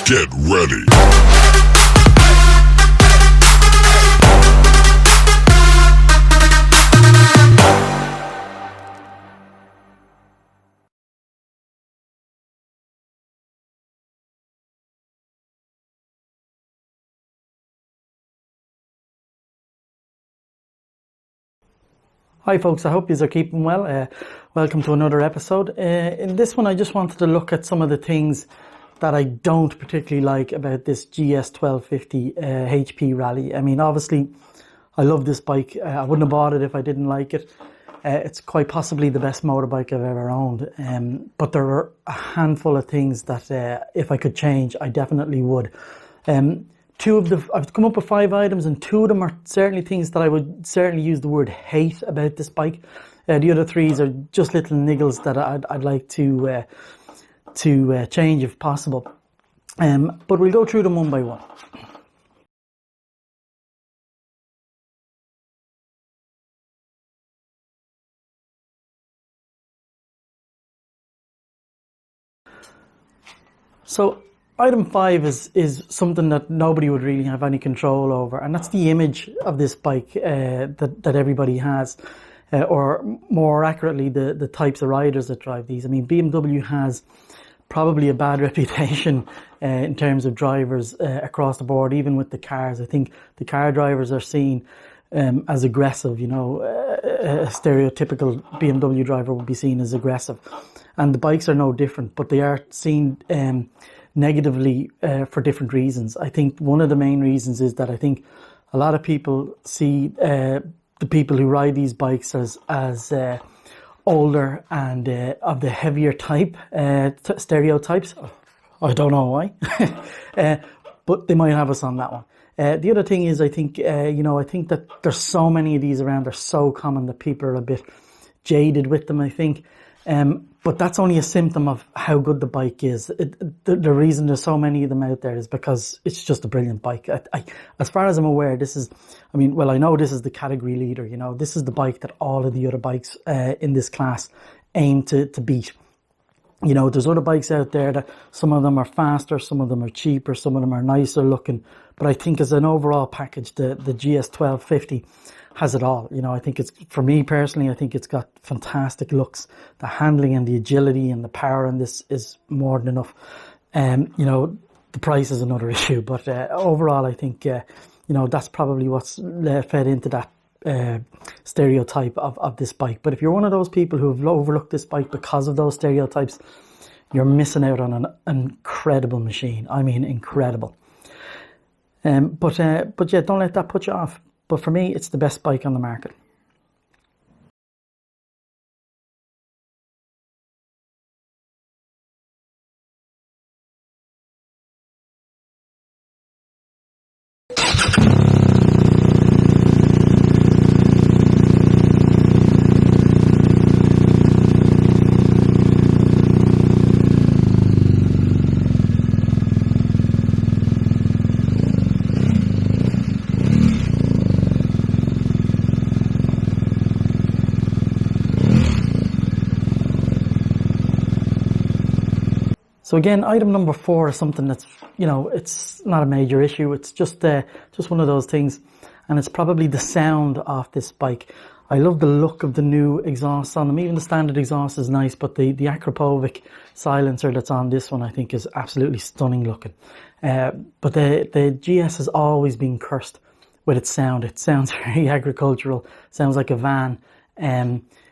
Get ready. Hi folks, I hope you are keeping well. Welcome to another episode. In this one I just wanted to look at some of the things that I don't particularly like about this GS1250 HP Rallye. I mean, obviously I love this bike. I wouldn't have bought it if I didn't like it. It's quite possibly the best motorbike I've ever owned, but there are a handful of things that if I could change, I definitely would. I've come up with 5 items, and 2 of them are certainly things that I would certainly use the word hate about this bike. The other 3s are just little niggles that I'd like to change if possible. But we'll go through them one by one. So item 5 is something that nobody would really have any control over, and that's the image of this bike that everybody has, or more accurately, the types of riders that drive these. I mean, BMW has probably a bad reputation in terms of drivers across the board, even with the cars. I think the car drivers are seen as aggressive. You know, a stereotypical BMW driver would be seen as aggressive, and the bikes are no different, but they are seen negatively for different reasons. I think one of the main reasons is that I think a lot of people see the people who ride these bikes as older and of the heavier type, stereotypes. I don't know why, but they might have us on that one. The other thing is, I think I think that there's so many of these around. They're so common that people are a bit jaded with them, I think. But that's only a symptom of how good the bike is. The reason there's so many of them out there is because it's just a brilliant bike. As far as I'm aware, I know this is the category leader. You know, this is the bike that all of the other bikes in this class aim to beat. You know, there's other bikes out there that some of them are faster, some of them are cheaper, some of them are nicer looking. But I think as an overall package, the GS1250 has it all. You know, I think for me personally, I think it's got fantastic looks. The handling and the agility and the power in this is more than enough. You know, the price is another issue, but overall, I think, that's probably what's fed into that stereotype of this bike. But if you're one of those people who have overlooked this bike because of those stereotypes, you're missing out on an incredible machine. I mean, incredible. But yeah, don't let that put you off. But for me, it's the best bike on the market. So again, item number 4 is something that's, it's not a major issue. It's just one of those things, and it's probably the sound of this bike. I love the look of the new exhausts on them. Even the standard exhaust is nice, but the Akrapovic silencer that's on this one, I think, is absolutely stunning looking. But the GS has always been cursed with its sound. It sounds very agricultural, sounds like a van.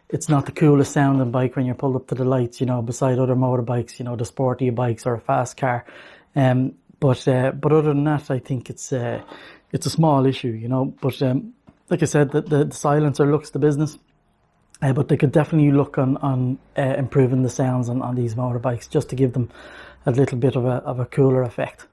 It's not the coolest sounding bike when you're pulled up to the lights, beside other motorbikes, the sporty bikes or a fast car. But other than that, I think it's a small issue, But like I said, the silencer looks the business. But they could definitely look on improving the sounds on these motorbikes just to give them a little bit of a cooler effect.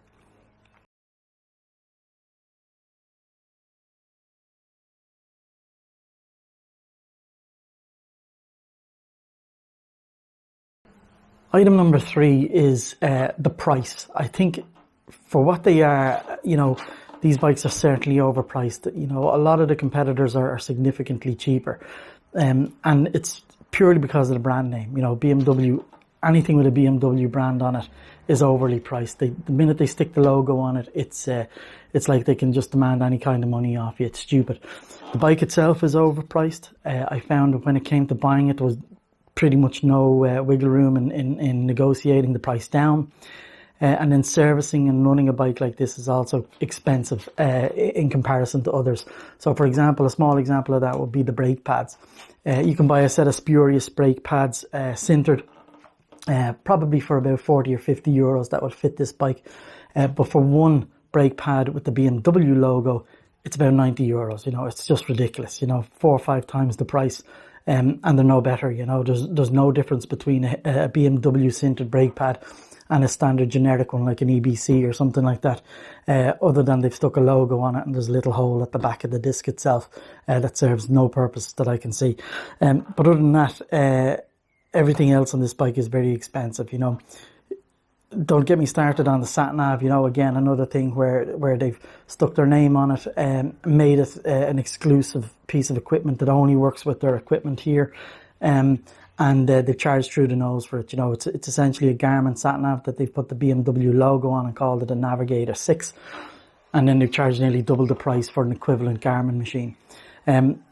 Item number 3 is the price. I think for what they are, these bikes are certainly overpriced. A lot of the competitors are significantly cheaper. And it's purely because of the brand name. BMW anything with a BMW brand on it is overly priced. The minute they stick the logo on it, it's like they can just demand any kind of money off you. It's stupid. The bike itself is overpriced. I found that when it came to buying it, there was pretty much no wiggle room in negotiating the price down. And then servicing and running a bike like this is also expensive in comparison to others. So for example, a small example of that would be the brake pads. You can buy a set of spurious brake pads, sintered, probably for about 40 or 50 euros that would fit this bike. But for one brake pad with the BMW logo, it's about 90 euros. You know, it's just ridiculous. You know, 4 or 5 times the price. And they're no better. You know, there's no difference between a BMW sintered brake pad and a standard generic one like an EBC or something like that, other than they've stuck a logo on it and there's a little hole at the back of the disc itself that serves no purpose that I can see. But other than that, everything else on this bike is very expensive. You know, don't get me started on the Satnav. You know, again, another thing where they've stuck their name on it and made it an exclusive piece of equipment that only works with their equipment here. And they've charged through the nose for it. You know, it's essentially a Garmin Satnav that they've put the BMW logo on and called it a Navigator 6. And then they've charged nearly double the price for an equivalent Garmin machine.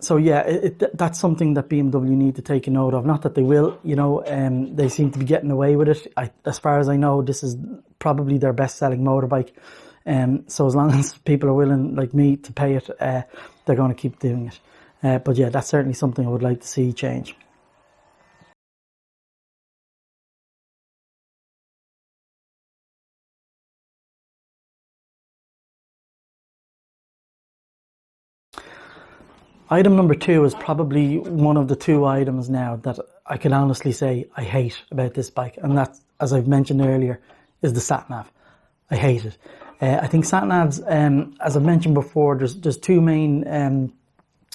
So yeah, that's something that BMW need to take a note of. Not that they will, you know, they seem to be getting away with it. As far as I know, this is probably their best selling motorbike. So as long as people are willing, like me, to pay it, they're going to keep doing it. But yeah, that's certainly something I would like to see change. Item number 2 is probably one of the 2 items now that I can honestly say I hate about this bike. And that, as I've mentioned earlier, is the Satnav. I hate it. I think Satnavs, as I've mentioned before, there's 2 main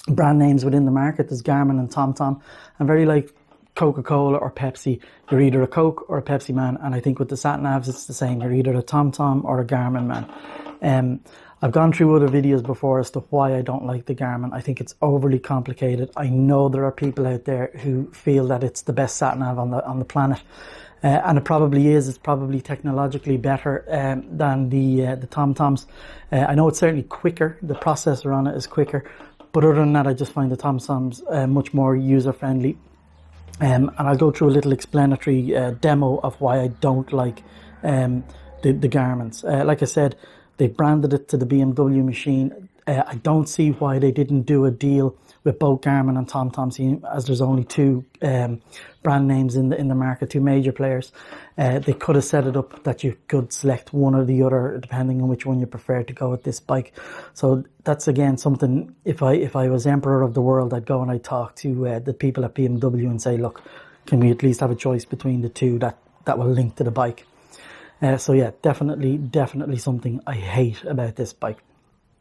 brand names within the market. There's Garmin and TomTom. And very like Coca-Cola or Pepsi, you're either a Coke or a Pepsi man. And I think with the Satnavs, it's the same. You're either a TomTom or a Garmin man. I've gone through other videos before as to why I don't like the Garmin. I think it's overly complicated. I know there are people out there who feel that it's the best Satnav on the planet. And it probably is. It's probably technologically better than the TomToms. I know it's certainly quicker. The processor on it is quicker. But other than that, I just find the TomToms much more user-friendly. And I'll go through a little explanatory demo of why I don't like the Garmins. Like I said, they've branded it to the BMW machine. I don't see why they didn't do a deal with both Garmin and TomTom, as there's only 2 brand names in the market, 2 major players. They could have set it up that you could select one or the other depending on which one you prefer to go with this bike. So that's again something, if I was emperor of the world, I'd go and I'd talk to the people at BMW and say, look, can we at least have a choice between the 2 that will link to the bike? So yeah, definitely something I hate about this bike.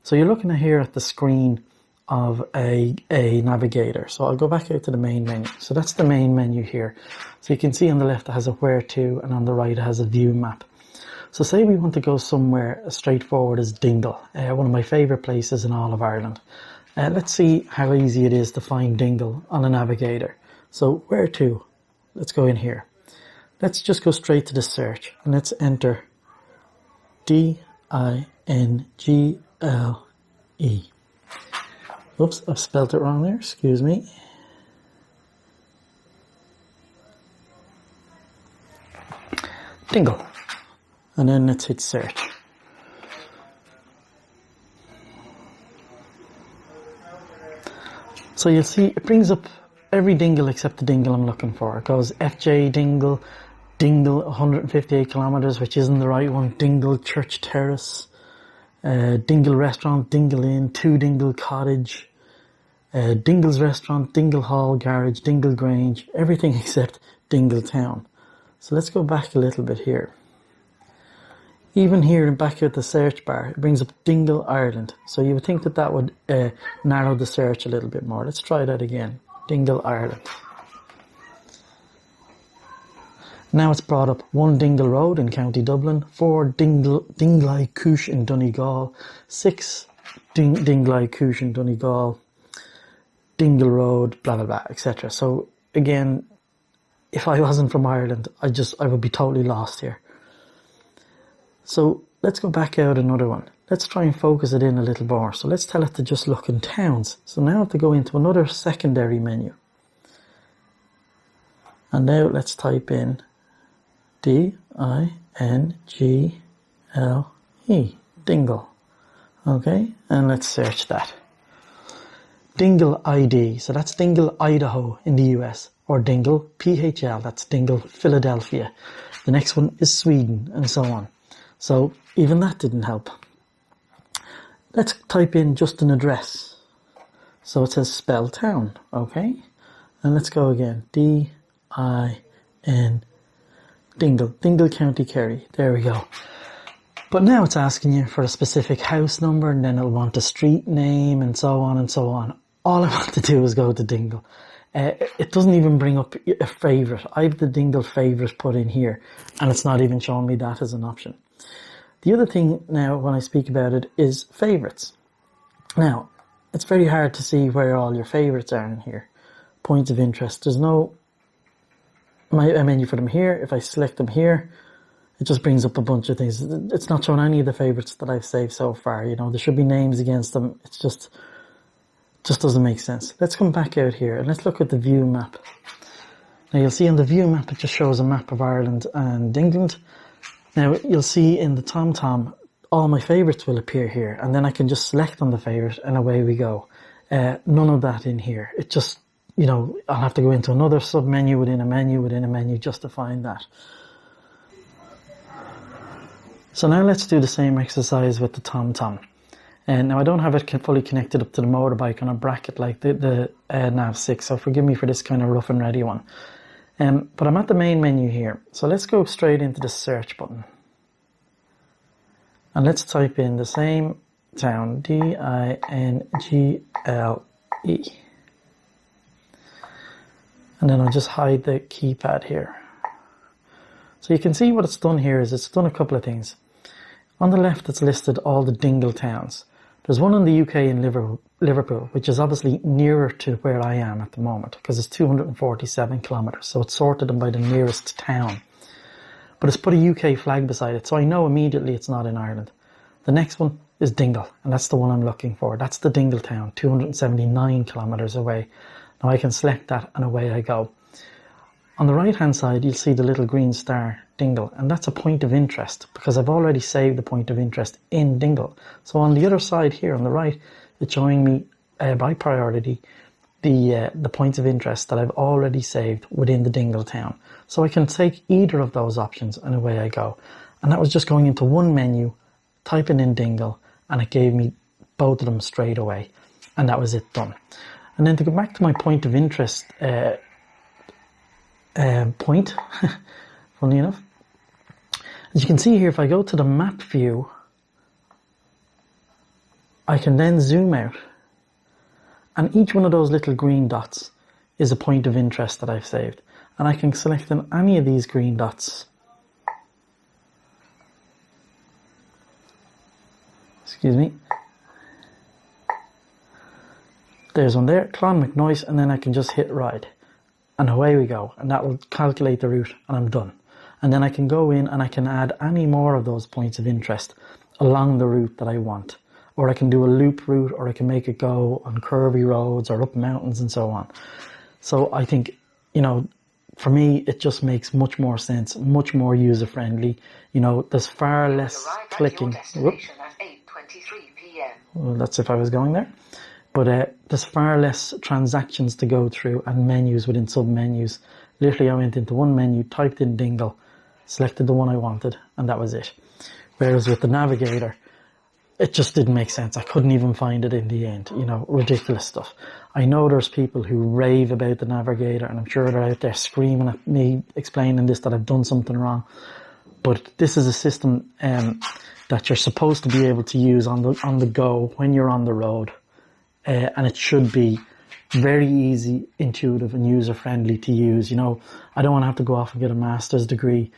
So you're looking here at the screen of a navigator. So I'll go back out to the main menu. So that's the main menu here. So you can see on the left it has a where to, and on the right it has a view map. So say we want to go somewhere as straightforward as Dingle, one of my favourite places in all of Ireland. Let's see how easy it is to find Dingle on a navigator. So where to? Let's go in here. Let's just go straight to the search and let's enter Dingle. Oops, I've spelled it wrong there, excuse me. Dingle. And then let's hit search. So you'll see it brings up every dingle except the dingle I'm looking for. It goes FJ Dingle, Dingle 158 kilometers, which isn't the right one, Dingle Church Terrace, Dingle Restaurant, Dingle Inn, 2 Dingle Cottage, Dingle's Restaurant, Dingle Hall Garage, Dingle Grange, everything except Dingle Town. So let's go back a little bit here. Even here back at the search bar, it brings up Dingle Ireland. So you would think that would narrow the search a little bit more. Let's try that again. Dingle Ireland. Now it's brought up 1 Dingle Road in County Dublin, 4 Dingley Coosh in Donegal, 6 Dingley Coosh in Donegal, Dingle Road, blah blah blah, etc. So again, if I wasn't from Ireland, I would be totally lost here. So let's go back out another one. Let's try and focus it in a little more. So let's tell it to just look in towns. So now I have to go into another secondary menu. And now let's type in D-I-N-G-L-E, Dingle. Okay, and let's search that. Dingle ID, so that's Dingle, Idaho in the US, or Dingle, PHL, that's Dingle, Philadelphia. The next one is Sweden, and so on. So even that didn't help. Let's type in just an address. So it says spell town, okay? And let's go again, D-I-N, Dingle County, Kerry, there we go. But now it's asking you for a specific house number, and then it'll want a street name, and so on and so on. All I want to do is go to Dingle. It doesn't even bring up a favourite. I have the Dingle favourite put in here, and it's not even showing me that as an option. The other thing now, when I speak about it, is favourites. Now, it's very hard to see where all your favourites are in here. Points of interest. There's no menu for them here. If I select them here, it just brings up a bunch of things. It's not showing any of the favourites that I've saved so far. You know, there should be names against them. It's just doesn't make sense. Let's come back out here and let's look at the view map. Now you'll see on the view map, it just shows a map of Ireland and England. Now you'll see in the TomTom, all my favourites will appear here, and then I can just select on the favourite and away we go. None of that in here. It just, you know, I'll have to go into another sub-menu within a menu within a menu just to find that. So now let's do the same exercise with the TomTom. And now I don't have it fully connected up to the motorbike on a bracket like the Nav 6, so forgive me for this kind of rough and ready one. But I'm at the main menu here, so let's go straight into the search button. And let's type in the same town, D-I-N-G-L-E. And then I'll just hide the keypad here. So you can see what it's done here is it's done a couple of things. On the left, it's listed all the Dingle towns. There's one in the UK in Liverpool, which is obviously nearer to where I am at the moment, because it's 247 kilometres, so it's sorted them by the nearest town. But it's put a UK flag beside it, so I know immediately it's not in Ireland. The next one is Dingle, and that's the one I'm looking for. That's the Dingle town, 279 kilometres away. Now I can select that, and away I go. On the right-hand side, you'll see the little green star, Dingle, and that's a point of interest because I've already saved the point of interest in Dingle. So on the other side here on the right, it's showing me by priority the points of interest that I've already saved within the Dingle town. So I can take either of those options and away I go. And that was just going into one menu, typing in Dingle, and it gave me both of them straight away. And that was it, done. And then to go back to my point of interest point, funnily enough, as you can see here, if I go to the map view, I can then zoom out, and each one of those little green dots is a point of interest that I've saved, and I can select on any of these green dots. Excuse me. There's one there, Clonmacnoise, and then I can just hit ride. And away we go, and that will calculate the route, and I'm done. And then I can go in and I can add any more of those points of interest along the route that I want. Or I can do a loop route, or I can make it go on curvy roads or up mountains and so on. So I think, you know, for me, it just makes much more sense, much more user-friendly. You know, there's far less clicking. At 8:23 p.m. Well, that's if I was going there. But there's far less transactions to go through and menus within sub-menus. Literally, I went into one menu, typed in Dingle, selected the one I wanted, and that was it. Whereas with the navigator, it just didn't make sense. I couldn't even find it in the end. You know, ridiculous stuff. I know there's people who rave about the navigator, and I'm sure they're out there screaming at me, explaining this, that I've done something wrong. But this is a system that you're supposed to be able to use on the go when you're on the road. And it should be very easy, intuitive and user-friendly to use. You know, I don't want to have to go off and get a master's degree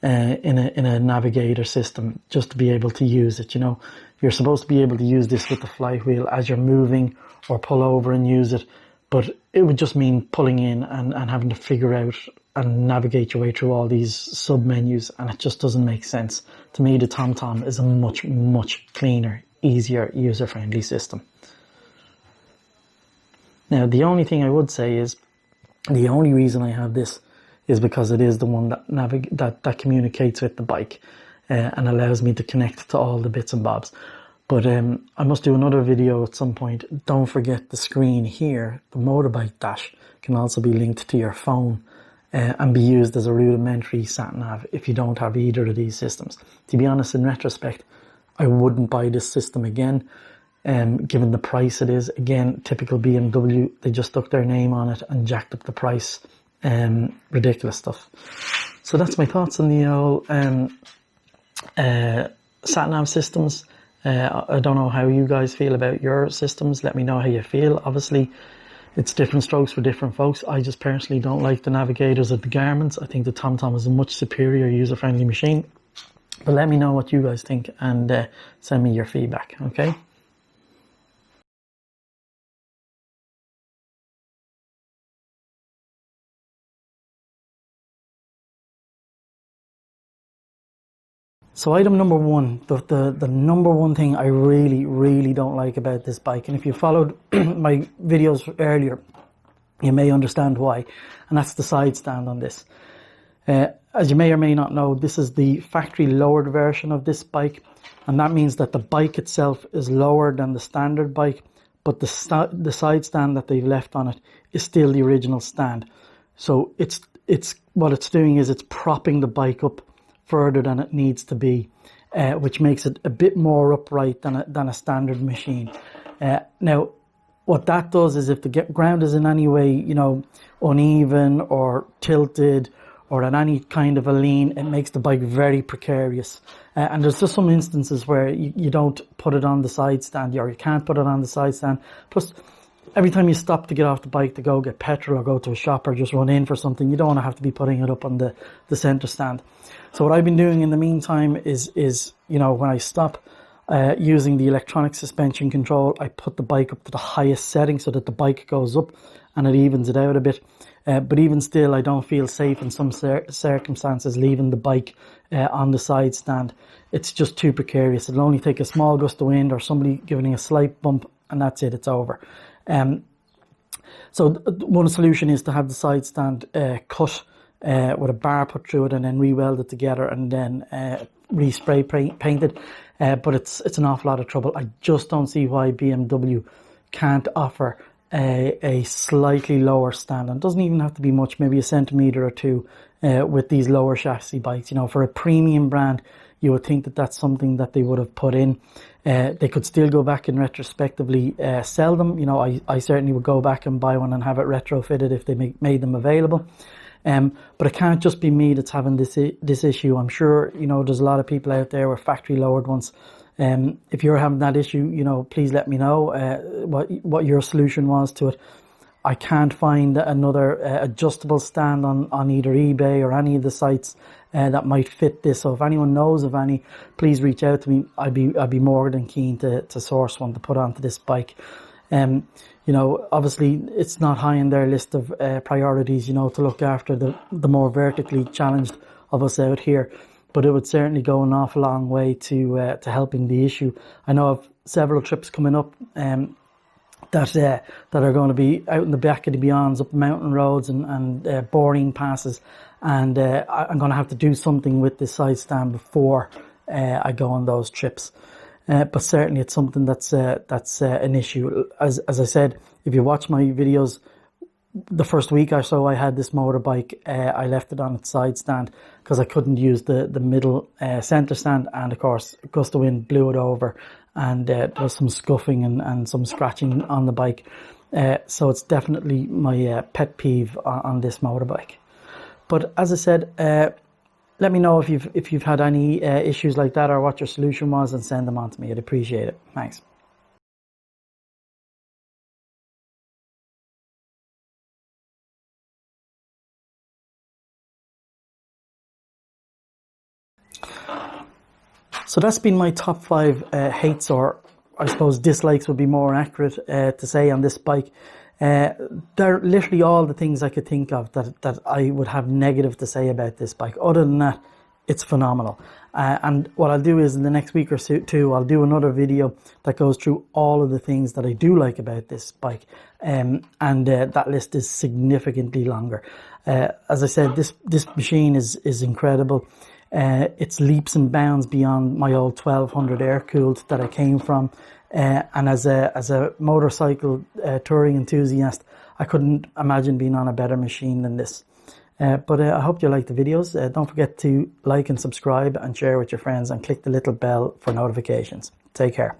in a navigator system just to be able to use it. You know, you're supposed to be able to use this with the flywheel as you're moving, or pull over and use it. But it would just mean pulling in and having to figure out and navigate your way through all these sub menus, and it just doesn't make sense. To me, the TomTom is a much, much cleaner, easier, user-friendly system. Now, the only thing I would say is, the only reason I have this is because it is the one that communicates with the bike and allows me to connect to all the bits and bobs. But I must do another video at some point. Don't forget the screen here, the motorbike dash, can also be linked to your phone and be used as a rudimentary sat-nav if you don't have either of these systems. To be honest, in retrospect, I wouldn't buy this system again, given the price it is. Again, typical BMW, they just stuck their name on it and jacked up the price. Ridiculous stuff. So that's my thoughts on the old sat-nav systems. I don't know how you guys feel about your systems. Let me know how you feel. Obviously, it's different strokes for different folks. I just personally don't like the navigators of the Garmin's. I think the TomTom is a much superior user-friendly machine. But let me know what you guys think and send me your feedback, okay? So item number one, the number one thing I really don't like about this bike, and if you followed my videos earlier, you may understand why, and that's the side stand on this. As you may or may not know, this is the factory lowered version of this bike, and that means that the bike itself is lower than the standard bike, but the side stand that they've left on it is still the original stand. So it's what it's doing is it's propping the bike up further than it needs to be, which makes it a bit more upright than a standard machine. Now, what that does is if the ground is in any way, you know, uneven or tilted or at any kind of a lean, it makes the bike very precarious. And there's just some instances where you don't put it on the side stand, or you can't put it on the side stand. Plus, every time you stop to get off the bike to go get petrol or go to a shop or just run in for something, you don't want to have to be putting it up on the center stand. So what I've been doing in the meantime is you know, when I stop using the electronic suspension control, I put the bike up to the highest setting so that the bike goes up and it evens it out a bit. But even still, I don't feel safe in some circumstances leaving the bike on the side stand. It's just too precarious. It'll only take a small gust of wind or somebody giving a slight bump and that's it, it's over. So one solution is to have the side stand cut with a bar put through it and then re-welded together and then re-spray painted. But it's an awful lot of trouble. I just don't see why BMW can't offer a slightly lower stand, and it doesn't even have to be much, maybe a centimetre or two with these lower chassis bikes. You know, for a premium brand, you would think that that's something that they would have put in. They could still go back and retrospectively sell them. You know, I certainly would go back and buy one and have it retrofitted if they made them available. But it can't just be me that's having this issue. I'm sure, you know, there's a lot of people out there with factory lowered ones. If you're having that issue, you know, please let me know what your solution was to it. I can't find another adjustable stand on either eBay or any of the sites that might fit this. So if anyone knows of any, please reach out to me. I'd be more than keen to source one to put onto this bike. You know, obviously it's not high in their list of priorities, you know, to look after the more vertically challenged of us out here. But it would certainly go an awful long way to helping the issue. I know of several trips coming up that are going to be out in the back of the Beyonds, up mountain roads and boring passes. And I'm going to have to do something with this side stand before I go on those trips. But certainly it's something that's an issue. As I said, if you watch my videos, the first week or so I had this motorbike, I left it on its side stand because I couldn't use the middle center stand, and of course a gust of wind blew it over and there was some scuffing and some scratching on the bike. So it's definitely my pet peeve on this motorbike. But as I said, let me know if you've had any issues like that or what your solution was, and send them on to me. I'd appreciate it. Thanks. So that's been my top 5 hates, or I suppose dislikes would be more accurate to say, on this bike. They're literally all the things I could think of that I would have negative to say about this bike. Other than that, it's phenomenal. And what I'll do is in the next week or two, I'll do another video that goes through all of the things that I do like about this bike. And that list is significantly longer. As I said, this machine is incredible. It's leaps and bounds beyond my old 1200 air-cooled that I came from. And as a motorcycle touring enthusiast, I couldn't imagine being on a better machine than this. But I hope you like the videos. Don't forget to like and subscribe and share with your friends, and click the little bell for notifications. Take care.